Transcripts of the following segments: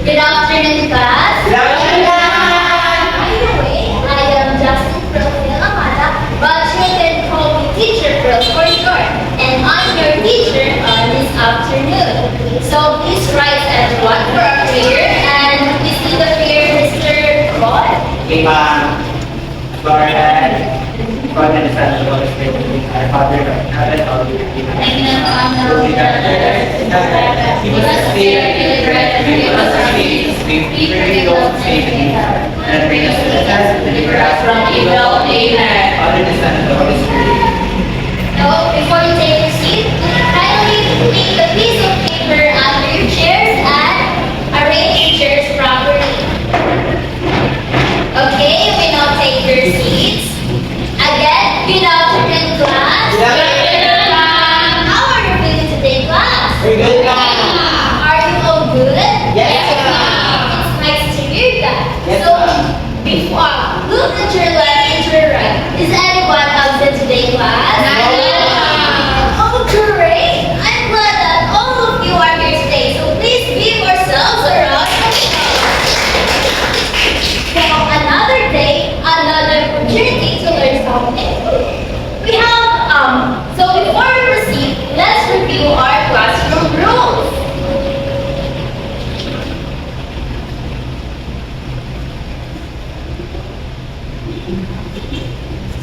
Good afternoon, class. Good afternoon. By the way, I am Justin Profil Amata, but you can call me Teacher Pro for short. And I'm your teacher this afternoon. So please rise everyone for our prayer. And please lead the prayer, Mr. Paul. Okay, ma'am. Go ahead. God and the Son and the Holy Spirit, our Father who art in heaven, hallowed be thy name. Holy God, give us this day our daily bread, and forgive us our sins, we forgive those who sin against us. And bring us to the test, and deliver us from evil. Amen. Father, the Son, and the Holy Spirit. So before you take your seat, kindly leave a piece of paper under your chairs and arrange your chairs properly. Okay, we now take your seats. Again, good afternoon, class. Good afternoon. How are you feeling today, class? We're good, ma'am. Are you all good? Yes, ma'am. It's nice to hear that. Yes, So, ma'am. before, look at your left and your right. Is anyone absent today, class? Oh, great. I'm glad that all of you are here today. So please give ourselves a round of applause. Now, another day, another opportunity to learn something. We have, so before we proceed, let's review our classroom rules.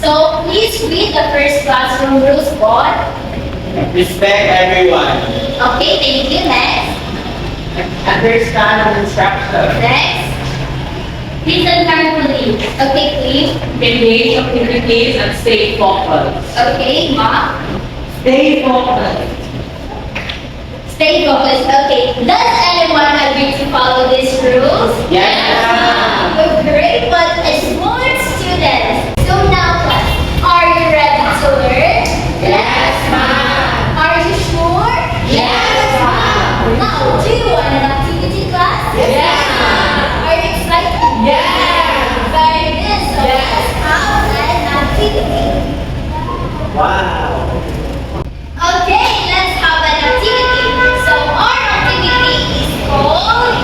So please read the first classroom rules, Paul. Respect everyone. Okay, thank you. Next. Understand instructions. Next. Listen carefully. Okay, please. Engage activities and stay focused. Okay, Ma. Stay focused. Stay focused. Okay. Does anyone agree to follow these rules? Yes, ma'am. Oh, great, but as smart students. So now, class, are you ready to learn? Yes, ma'am. Are you sure? Yes, ma'am. Now, do you want an activity, class? Yes, ma'am. Are you excited? Yes. Very good. So Yes. let's have an activity. Wow. Okay, let's have an activity. So our activity is called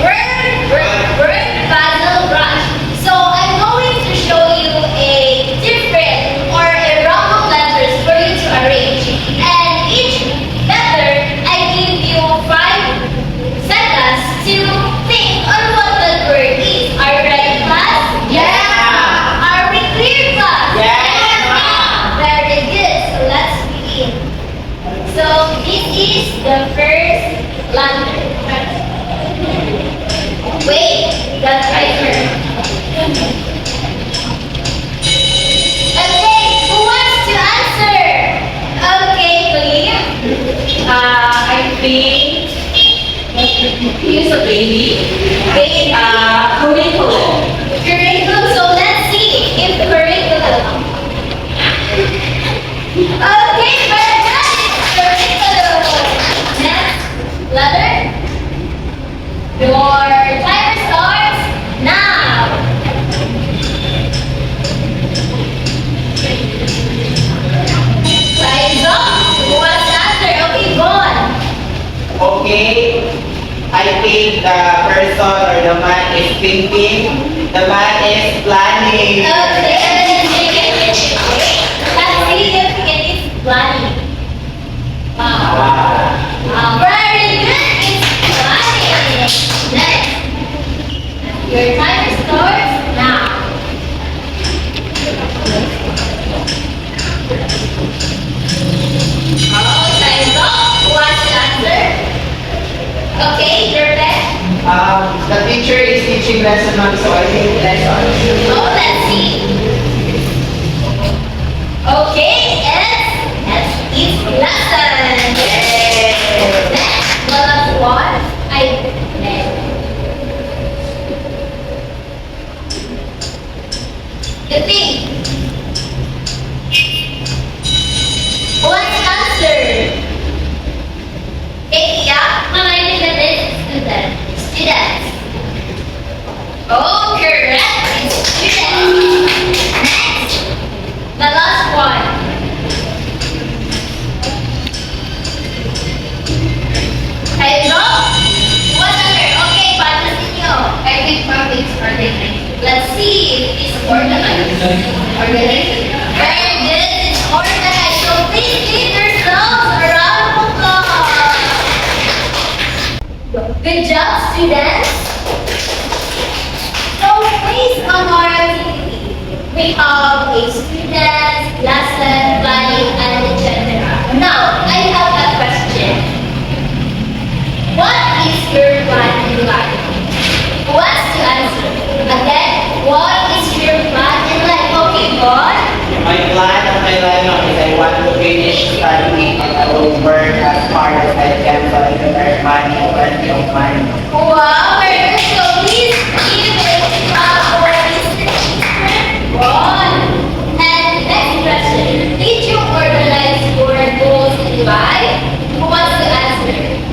word puzzle brush. So I'm going to show you a different or a random letters for you to arrange. And each letter, I give you 5 seconds to think on what that word is. Are you ready, class? Yeah. Are we clear, class? Yes, ma'am. Very good. So let's begin. So this is the first letter. Wait, that's right here. Okay, who wants to answer? Okay, please. I think he's a baby. Wait, Curriculum. curriculum. So let's see if curriculum. Okay, very good. Curriculum. Next letter. Your timer starts now. Time's up. Who wants to answer? Okay, go on. Okay. I think the person or the man is thinking. The man is planning. Okay, let's see if it is planning. Wow. Very good. It's planning. Next. Your timer starts now. Oh, time's up. Who wants to answer? Okay, your best. The teacher is teaching lesson, ma'am, so I think lesson. Oh, let's see. Okay, it's lesson. Yay! Next, the last one. Next. You think. Who wants to answer? Okay, yeah, I think that is students. Oh, correct. It's students. Organized. Very good. It's organized. So please give yourselves a round of applause. Good job, students. So based on our activity, we have a students, lesson planning, and etc. Now, I have a question. What is your plan in life? Who wants to answer? Again, what is your plan in life? Okay, God. My plan of my life now is I want to finish studying and I will work as hard as I can so I can earn money, plenty of money. Wow, very good. So please give it for Mr. Teacher. God. And next question. Did you organize your goals in life? Who wants to answer?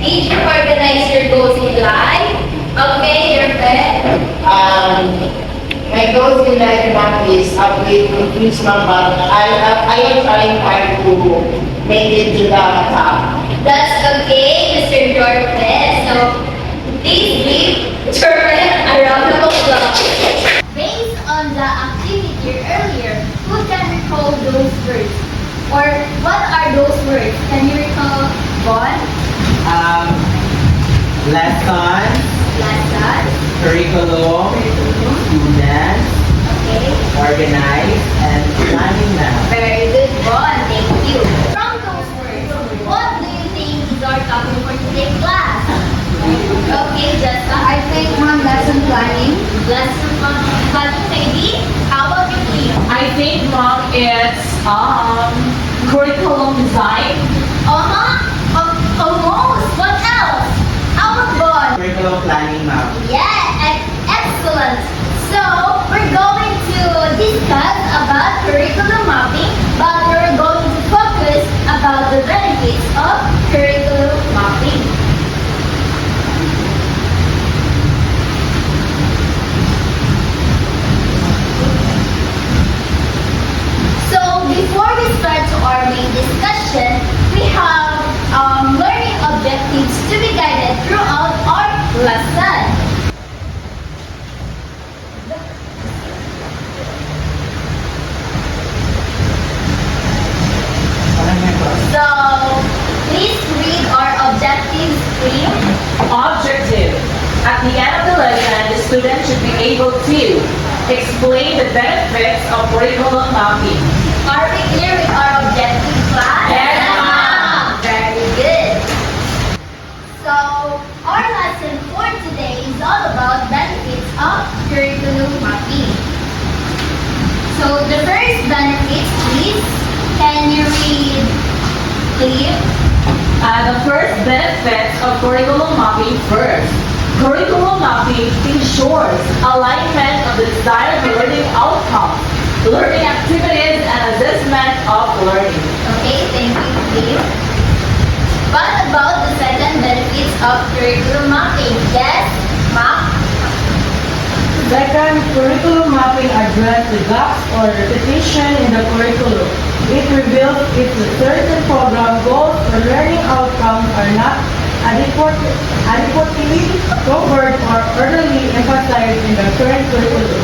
Did you organize your goals in life? Okay, your friend. My goals in life now is upgrade to increase my but I am trying hard to make it to the top. That's okay, Mr. Jordan. So please give Jordan a round of applause. Based on the activity earlier, who can recall those words? Or what are those words? Can you recall one? Lesson, Lesson. curriculum, students, Okay. organize, and planning now. Very good one. Thank you. From those words, what do you think is our topic for today's class? Okay, Jessica. I think on lesson planning. Lesson planning maybe. How about you, Cleo? I think, Mom, it's curriculum design. Almost. What else? How about Bon? Curriculum planning now. Yeah, excellent. So, we're going to discuss about curriculum mapping, but we're going to focus about the benefits of curriculum mapping. So, before we start to our main discussion, we have learning objectives to be guided throughout our lesson. So, please read our objectives, please. Objective. At the end of the lesson, the student should be able to explain the benefits of curriculum mapping. Are we clear with our objective, class? Yes, ma'am. Very good. So, our lesson for today is all about benefits of curriculum mapping. So, the first benefits, please. Can you read, please? The first benefits of curriculum mapping first. Curriculum mapping ensures alignment of the desired learning outcomes, learning activities, and assessment of learning. Okay, thank you, please. What about the second benefits of curriculum mapping? Yes, ma'am? Second, curriculum mapping addresses the gaps or repetition in the curriculum. It reveals if the certain program goals or learning outcomes are not adequately covered or orderly emphasized in the current curriculum.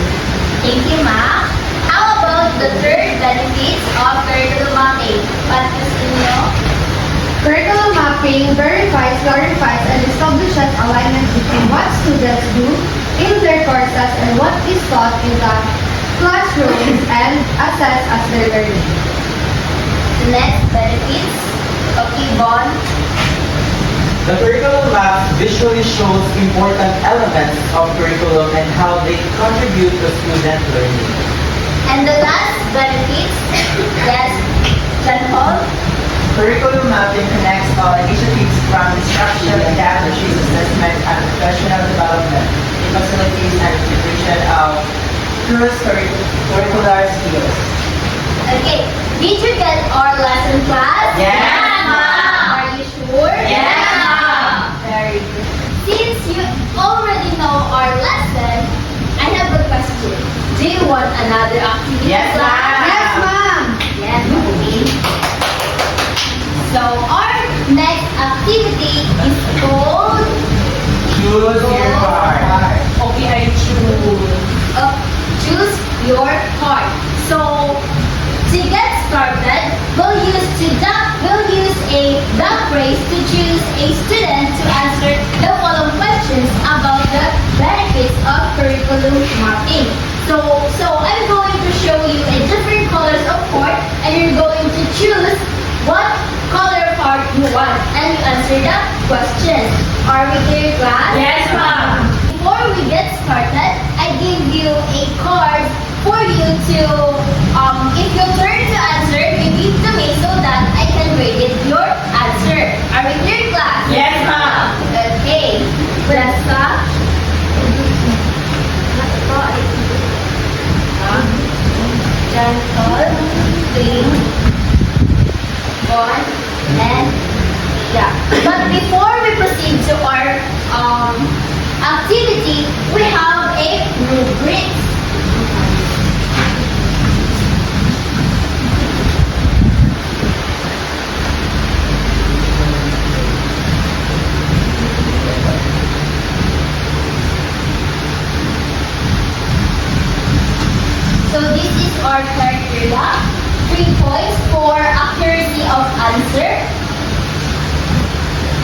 Thank you, ma'am. How about the third benefits of curriculum mapping? What is Curriculum mapping verifies, clarifies, and establishes alignment between what students do in their courses and what is taught in the classrooms and assessed as their learning. the next benefits? Okay, Bon. The curriculum map visually shows important elements of curriculum and how they contribute to student learning. And the last benefits? Yes, John Paul. Curriculum mapping connects all initiatives from instruction, strategies, assessment, and professional development. It facilitates and integration of curricular skills. Okay, did you get our lesson, class? Yes, ma'am. Are you sure? Yes, ma'am. Very good. Since you already know our lesson, I have a question. Do you want another activity? Yes, class? ma'am. Yes, ma'am! Yes, okay. So our next activity is called Choose your part. Okay, I choose. choose your curriculum mapping. So I'm going to show you a different colors of part, and you're going to choose what color part you want, and you answer the question. Are we clear, class? Yes, ma'am. Before we get started, I give you a card for you to, if your turn to answer, you give to me so that I can grade it your answer. Are we clear, class? Yes, ma'am. Okay. Presta. Gentle, clean, one, and yeah. But before we proceed to our activity, we have a rubric. So this is our criteria. 3 points for accuracy of answer.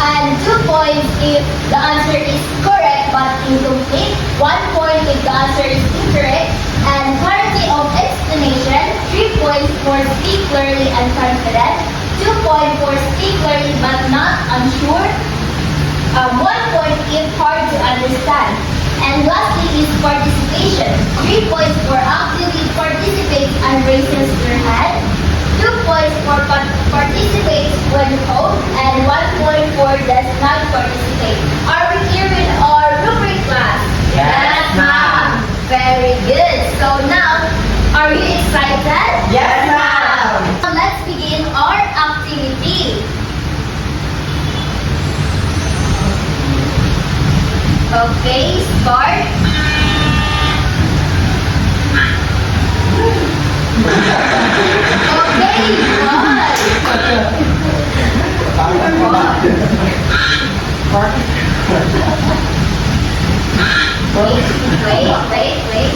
And 2 points if the answer is correct but incomplete. 1 point if the answer is incorrect. And clarity of explanation. 3 points for speak clearly and confident. 2 points for speak clearly but not unsure. 1 point if hard to understand. And lastly is participation. 3 points for actively participates and raises your hand. 2 points for participates when called, and 1 point for does not participate. Are we clear with our rubric, class? Yes, ma'am. Very good. So now, are you excited? Yes, ma'am. So let's begin our activity. Okay, start. Okay, wait.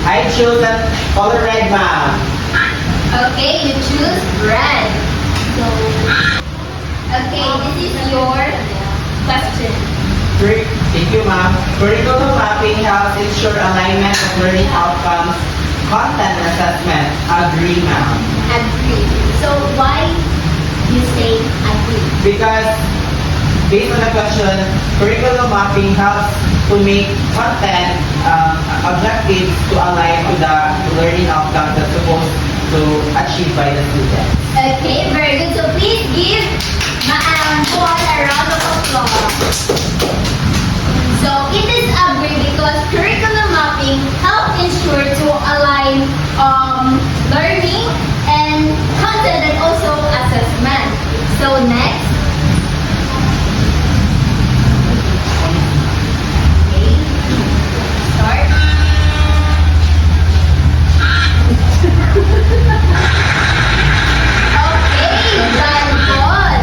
I choose the color red, ma'am. Okay, you choose red. So, okay, this is your question. Thank you, ma'am. Curriculum mapping helps ensure alignment of learning outcomes, content assessment. Agree, ma'am. Agree. So why you say agree? Because based on the question, curriculum mapping helps to make content objectives to align with the learning outcomes that's supposed to achieve by the student. Okay, very good. So please give Ma'am Juan a round of applause. So it is agree because curriculum mapping help ensure to align learning and content and also assessment. So next. Okay, start. Okay, John Paul.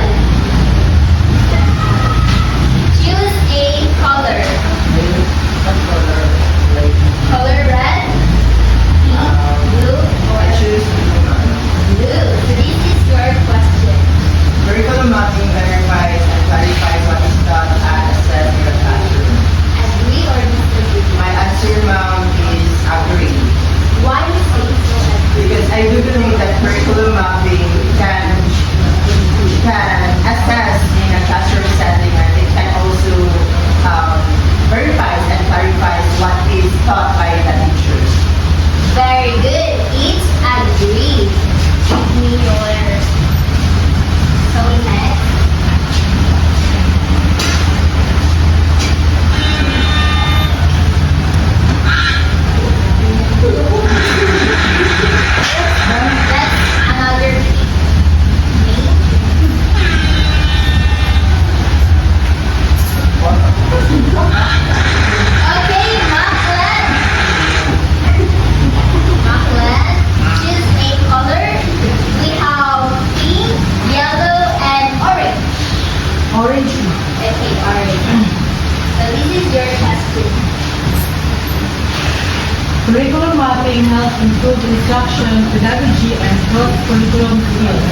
Curriculum mapping helps improve instruction, pedagogy, and cross-curriculum skills.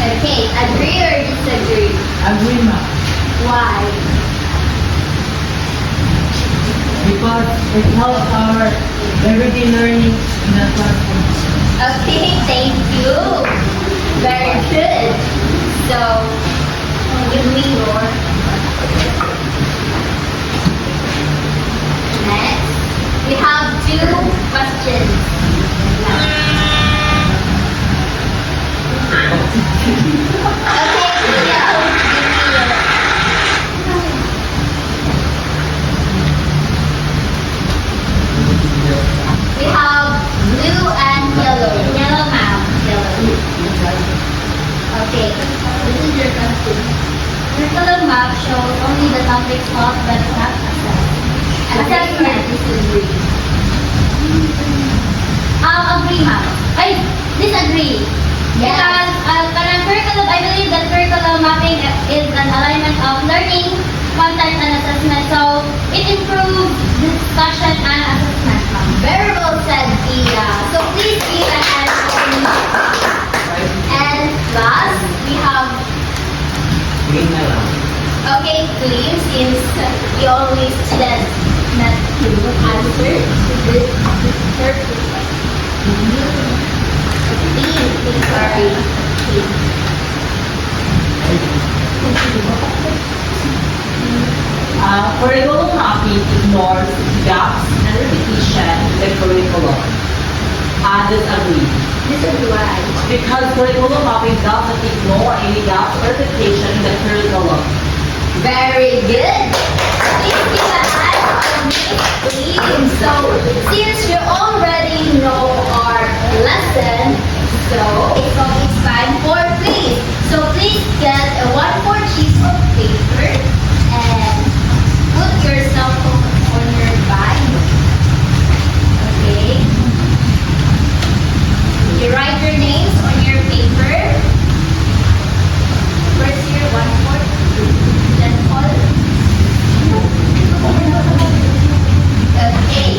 Okay, agree or disagree? Agree, ma'am. Why? Because it helps our everyday learning in the classroom. Okay, thank you. Very good. So, give me your. Next, we have 2 questions. Okay, Leo, give me your. We have blue and yellow. Yellow ma'am. Yellow. Okay. This is your question. Curriculum map shows only the topics taught but not assessed. Assessed or disagree? Agree ma'am. Ay, disagree. Yes. Because parang curriculum, I believe that curriculum mapping is an alignment of learning, content, and assessment. So, it improves discussion and assessment. Very well said, Pia. So, please give a hand for me. And last, we have, Green na lang. okay, clean, since you always students not to answer to this third question. Clean, sorry. Clean. Curriculum mapping ignores gaps and repetition in the curriculum. Disagree. Disagree why? Because curriculum mapping doesn't ignore any gaps or repetition in the curriculum. Very good. Please give a hand for me, please. So, since you already know our lesson, it's time for quiz. So, please get a 1/4 sheet of paper and put your cell phone on your bag. Okay. You write your names on your paper. First year, 1/4. Then all. Okay.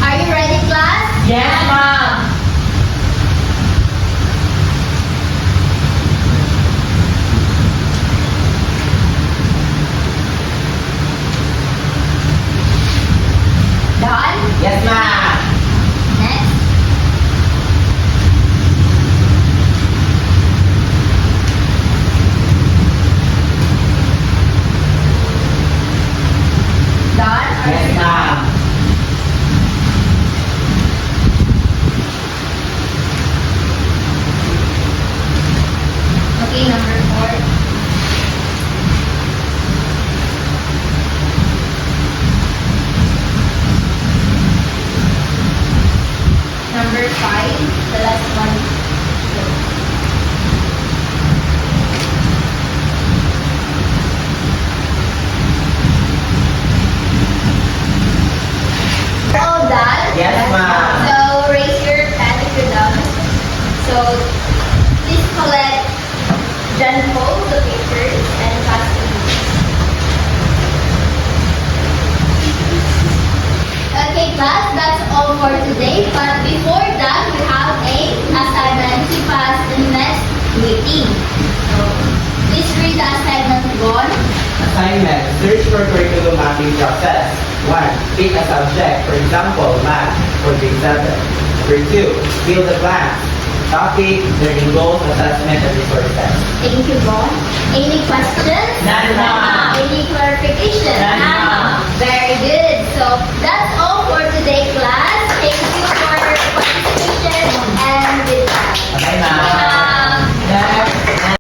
Are you ready, class? Yes, ma'am. Done? Yes, ma'am. Next. Done? Yes, ma'am. Okay, number 4. Number 5, the last one. All done? Yes, ma'am. So raise your hand if you're done. So please collect John Paul, the papers, and pass them. Okay, class, that's all for today. But before that, we have a assignment to pass the next meeting. So please read the assignment 1. Assignment. Search for curriculum mapping process. 1. Pick a subject. For example, math for grade 7. Number 2. Fill the blanks. Topic, learning goals, assessment, and resources. Thank you, Bon. Any questions? None, ma'am. Any clarification? None, ma'am.